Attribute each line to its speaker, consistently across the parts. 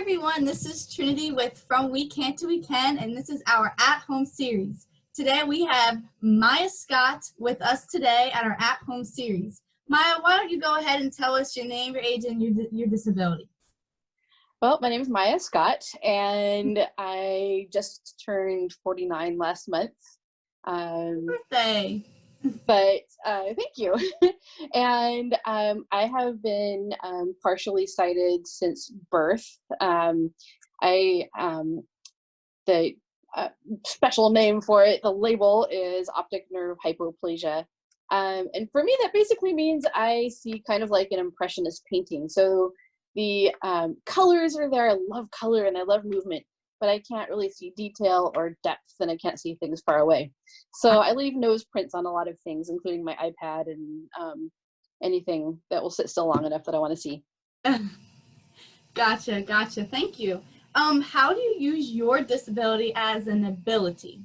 Speaker 1: everyone, this is Trinity with From We Can to We Can, and this is our at-home series. Today we have Maia Scott with us today at our at-home series. Maia, why don't you go ahead and tell us your name, your age, and your disability?
Speaker 2: Well, my name is Maia Scott, and I just turned 49 last month.
Speaker 1: Birthday!
Speaker 2: But thank you. And I have been partially sighted since birth. The special name for it, the label is Optic Nerve Hypoplasia. And for me, that basically means I see kind of like an impressionist painting. So the colors are there. I love color and I love movement, but I can't really see detail or depth, and I can't see things far away. So I leave nose prints on a lot of things, including my iPad and anything that will sit still long enough that I want to see.
Speaker 1: Gotcha. Thank you. How do you use your disability as an ability?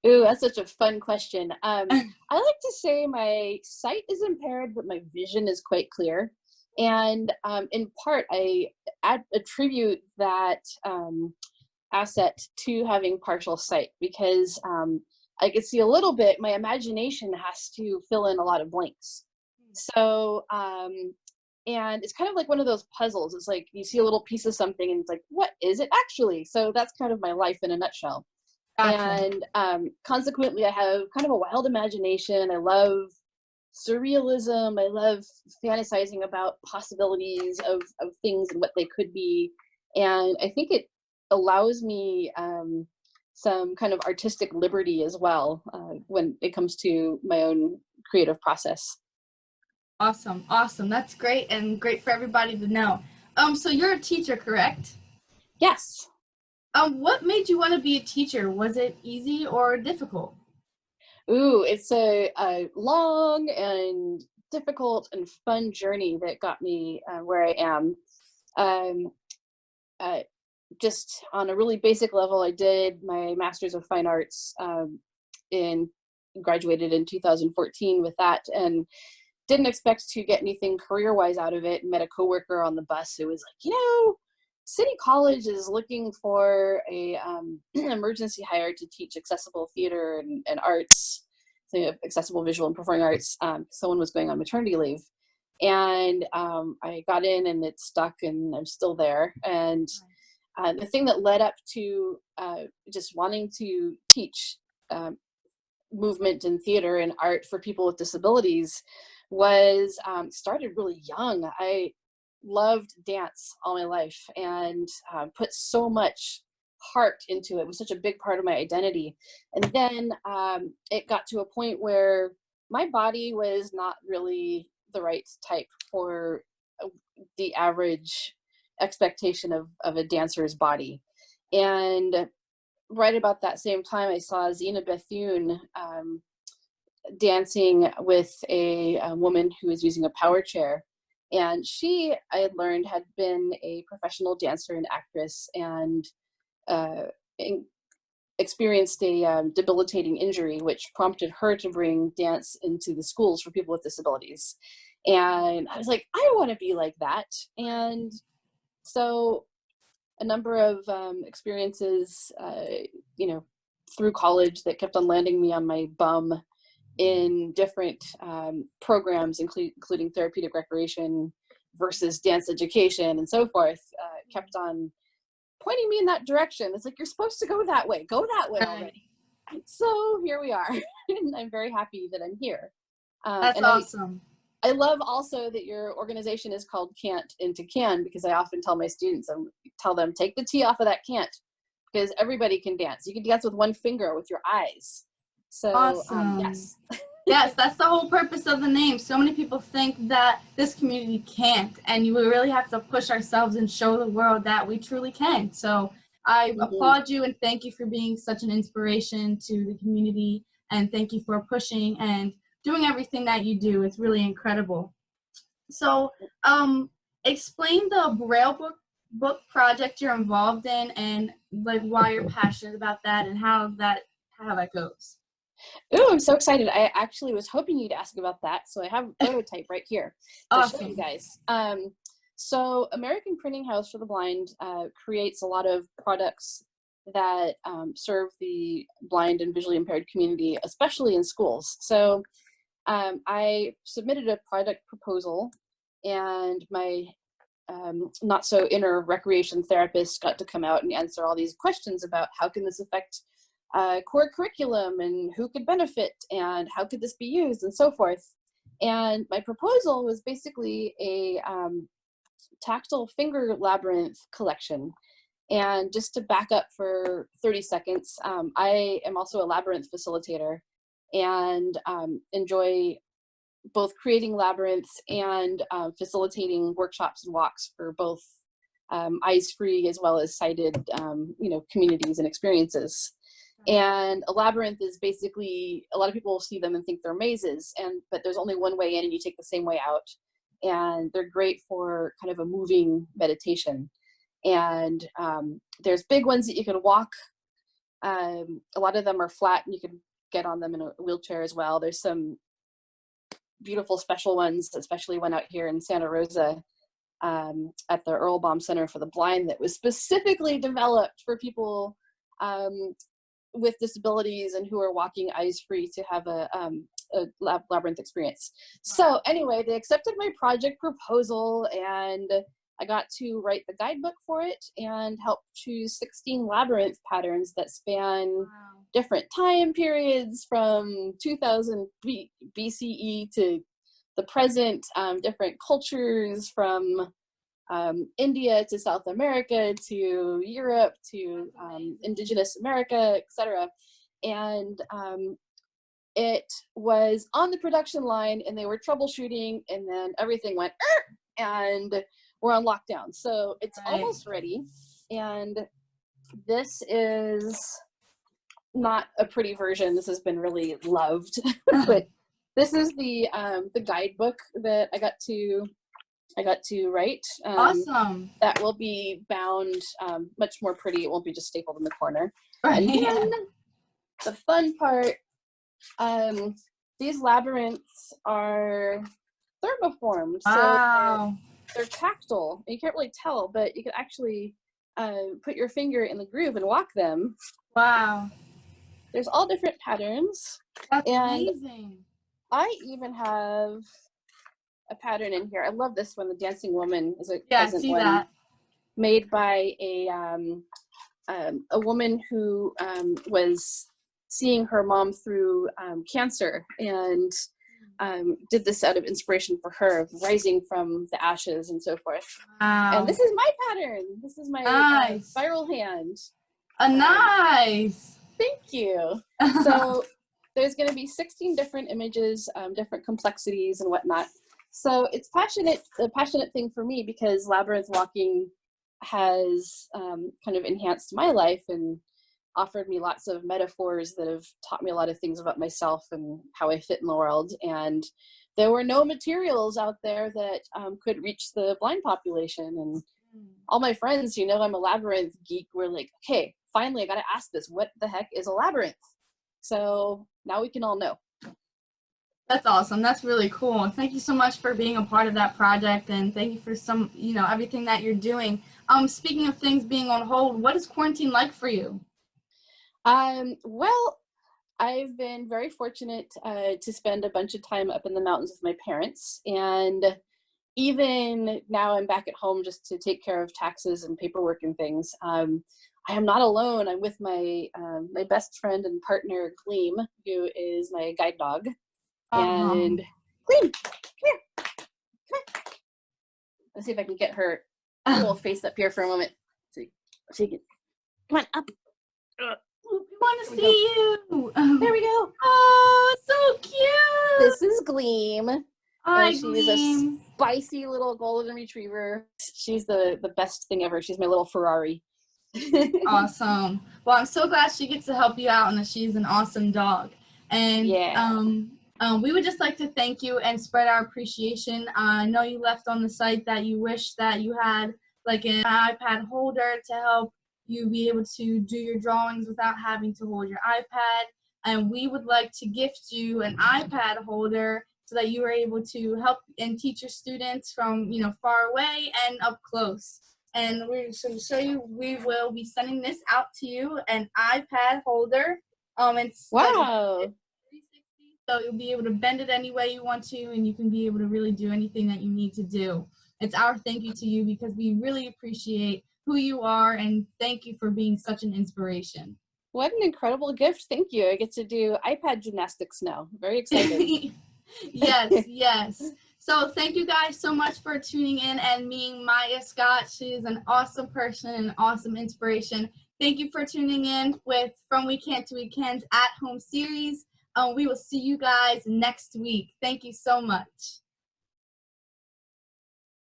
Speaker 2: Ooh, that's such a fun question. I like to say my sight is impaired, but my vision is quite clear. And in part, I attribute that asset to having partial sight, because I can see a little bit. My imagination has to fill in a lot of blanks. So, and it's kind of like one of those puzzles. It's like you see a little piece of something and it's like, what is it actually? So that's kind of my life in a nutshell. Gotcha. And consequently, I have kind of a wild imagination. I love surrealism. I love fantasizing about possibilities of things and what they could be. And I think it allows me some kind of artistic liberty as well when it comes to my own creative process.
Speaker 1: Awesome. That's great, and great for everybody to know. So you're a teacher, correct?
Speaker 2: Yes.
Speaker 1: What made you want to be a teacher? Was it easy or difficult?
Speaker 2: Ooh, it's a long and difficult and fun journey that got me where I am. Just on a really basic level, I did my Master's of Fine Arts graduated in 2014 with that, and didn't expect to get anything career-wise out of it. Met a coworker on the bus who was like, City College is looking for a emergency hire to teach accessible theater and arts, so accessible visual and performing arts. Someone was going on maternity leave, and I got in and it stuck, and I'm still there. And the thing that led up to just wanting to teach movement and theater and art for people with disabilities was started really young. I loved dance all my life and put so much heart into it. It was such a big part of my identity. And then it got to a point where my body was not really the right type for the average expectation of a dancer's body. And right about that same time, I saw Zena Bethune dancing with a woman who was using a power chair. And she, I had learned, had been a professional dancer and actress, and experienced a debilitating injury, which prompted her to bring dance into the schools for people with disabilities. And I was like, I want to be like that. And so a number of experiences, through college that kept on landing me on my bum in different programs, including therapeutic recreation versus dance education and so forth, kept on pointing me in that direction. It's like, you're supposed to go that way already. So here we are. And I'm very happy that I'm here.
Speaker 1: That's awesome.
Speaker 2: I love also that your organization is called Can't into Can, because I often tell my students, tell them, take the T off of that can't, because everybody can dance. You can dance with one finger, with your eyes. So
Speaker 1: awesome.
Speaker 2: Yes.
Speaker 1: Yes, that's the whole purpose of the name. So many people think that this community can't, and we really have to push ourselves and show the world that we truly can. So I applaud you and thank you for being such an inspiration to the community, and thank you for pushing and doing everything that you do. It's really incredible. So explain the Braille book project you're involved in, and like why you're passionate about that and how that goes.
Speaker 2: Oh, I'm so excited. I actually was hoping you'd ask about that. So I have a prototype right here to show you guys. So American Printing House for the Blind creates a lot of products that serve the blind and visually impaired community, especially in schools. So I submitted a product proposal, and my not so inner recreation therapist got to come out and answer all these questions about how can this affect core curriculum and who could benefit and how could this be used and so forth. And my proposal was basically a tactile finger labyrinth collection. And just to back up for 30 seconds, I am also a labyrinth facilitator and enjoy both creating labyrinths and facilitating workshops and walks for both eyes-free as well as sighted communities and experiences. And a labyrinth is basically, a lot of people see them and think they're mazes, but there's only one way in and you take the same way out. And they're great for kind of a moving meditation. And there's big ones that you can walk. A lot of them are flat and you can get on them in a wheelchair as well. There's some beautiful special ones, especially one out here in Santa Rosa at the Earl Baum Center for the Blind that was specifically developed for people with disabilities and who are walking eyes-free to have a labyrinth experience. So anyway, they accepted my project proposal, and I got to write the guidebook for it and help choose 16 labyrinth patterns that span different time periods from 2000 BCE to the present, different cultures from India to South America to Europe to indigenous America, etc. And it was on the production line and they were troubleshooting, and then everything went and we're on lockdown. So it's almost ready. And this is not a pretty version. This has been really loved, but this is the guidebook that I got to write.
Speaker 1: Awesome.
Speaker 2: That will be bound much more pretty. It won't be just stapled in the corner.
Speaker 1: Right.
Speaker 2: And then the fun part, these labyrinths are thermoformed.
Speaker 1: Wow.
Speaker 2: So they're tactile. You can't really tell, but you can actually put your finger in the groove and walk them.
Speaker 1: Wow.
Speaker 2: There's all different patterns.
Speaker 1: That's
Speaker 2: and
Speaker 1: amazing.
Speaker 2: I even have a pattern in here. I love this one. The Dancing Woman is a
Speaker 1: Yeah, I
Speaker 2: present
Speaker 1: see
Speaker 2: one
Speaker 1: that.
Speaker 2: made by a woman who was seeing her mom through cancer, and did this out of inspiration for her, of rising from the ashes and so forth.
Speaker 1: Wow.
Speaker 2: And this is my pattern. This is my spiral hand.
Speaker 1: Nice.
Speaker 2: Thank you. So there's going to be 16 different images, different complexities and whatnot. So it's a passionate thing for me, because labyrinth walking has kind of enhanced my life and offered me lots of metaphors that have taught me a lot of things about myself and how I fit in the world. And there were no materials out there that could reach the blind population. And all my friends, I'm a labyrinth geek, were like, okay, finally I got to ask this. What the heck is a labyrinth? So now we can all know.
Speaker 1: That's awesome. That's really cool. Thank you so much for being a part of that project, and thank you for everything that you're doing. Speaking of things being on hold, what is quarantine like for you?
Speaker 2: Well, I've been very fortunate to spend a bunch of time up in the mountains with my parents, and even now I'm back at home just to take care of taxes and paperwork and things. I am not alone. I'm with my my best friend and partner, Gleam, who is my guide dog. And Gleam, come here. Come here. Let's see if I can get her little face up here for a moment. So you can, come on, up.
Speaker 1: We want to see you.
Speaker 2: There we go.
Speaker 1: Oh, so cute.
Speaker 2: This is Gleam.
Speaker 1: Hi,
Speaker 2: She's
Speaker 1: Gleam.
Speaker 2: a spicy little golden retriever. She's the best thing ever. She's my little Ferrari.
Speaker 1: Awesome. Well, I'm so glad she gets to help you out and that she's an awesome dog. And
Speaker 2: yeah.
Speaker 1: We would just like to thank you and spread our appreciation. I know you left on the site that you wish that you had like an iPad holder to help you be able to do your drawings without having to hold your iPad. And we would like to gift you an iPad holder so that you were able to help and teach your students from, far away and up close. And we're going to show you, we will be sending this out to you, an iPad holder.
Speaker 2: Wow.
Speaker 1: 360, so you'll be able to bend it any way you want to, and you can be able to really do anything that you need to do. It's our thank you to you because we really appreciate who you are, and thank you for being such an inspiration.
Speaker 2: What an incredible gift. Thank you. I get to do iPad gymnastics now. Very excited.
Speaker 1: Yes. So thank you guys so much for tuning in and meeting Maia Scott. She is an awesome person and an awesome inspiration. Thank you for tuning in with From Weekend to Weekend at Home series. We will see you guys next week. Thank you so much.